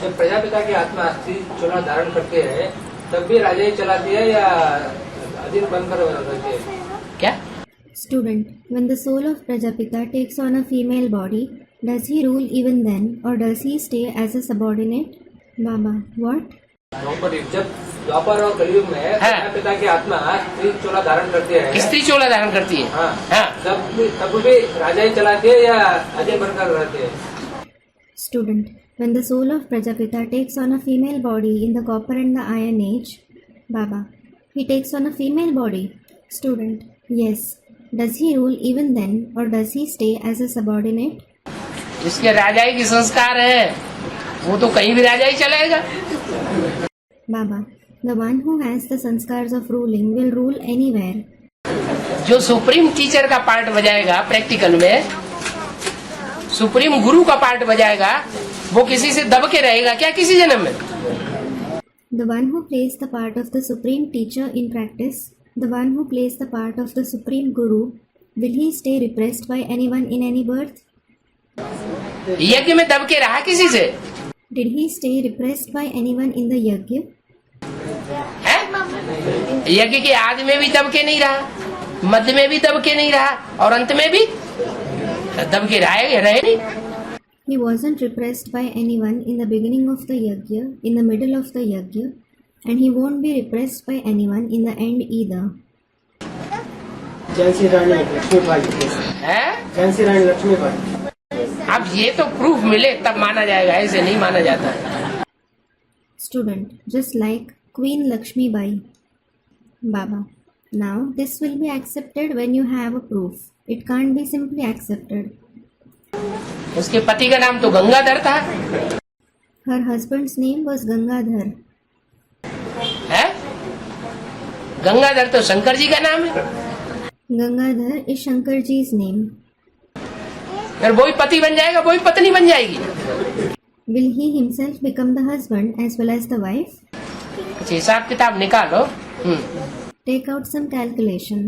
जब प्रजापिता की आत्मा अस्थि चोला धारण करती है तब भी राजा ही चलाती है या अधीन बनकर रहती है? क्या? Student, when the soul of Prajapita takes on a female body, does he rule even then or does he stay as a subordinate? Baba, what? जब द्वापर और कलयुग में प्रजापिता की आत्मा स्त्री चोला धारण करती है, स्त्री चोला धारण करती है। हाँ। तब भी राजा ही चलाती है या अधीन बनकर रहती है? Student, when the soul of Prajapita takes on a female body in the copper and the iron age, Baba, he takes on a female body. Student, yes. Does he rule even then or does he stay as a subordinate? जिसके राजाई की संस्कार है वो तो कहीं भी राजा ही चलेगा। Baba, the one who has the sanskars of ruling will rule anywhere. जो सुप्रीम टीचर का पार्ट बजाएगा प्रैक्टिकल में, सुप्रीम गुरु का पार्ट बजाएगा, वो किसी से दब के रहेगा क्या किसी जन्म में? The one who plays the part of the supreme teacher in practice, the one who plays the part of the supreme guru, will he stay repressed by anyone in any birth? यज्ञ में दब के रहा किसी से? Did he stay repressed by anyone in the yajna? है? यज्ञ के आदि में भी दब के नहीं रहा, मध्य में भी दब के नहीं रहा और अंत में भी दब के रहे नहीं। He wasn't repressed by anyone in the beginning of the yajna, in the middle of the yajna, and he won't be repressed by anyone in the end either. Jhansi रानी लक्ष्मीबाई है? झांसी रानी लक्ष्मीबाई। अब ये तो प्रूफ मिले तब माना जाएगा, ऐसे नहीं माना जाता है। Student, just like Queen Lakshmi Bai. Baba, now this will be accepted when you have a proof. It can't be simply accepted. उसके पति का नाम तो गंगाधर था। Her husband's name was Gangadhar. है? गंगाधर तो शंकर जी का नाम है। Gangadhar is Shankar Ji's name. फिर वही पति बन जाएगा, वही पत्नी बन जाएगी। Will he himself become the husband as well as the wife? हिसाब किताब निकालो। Take out some calculation.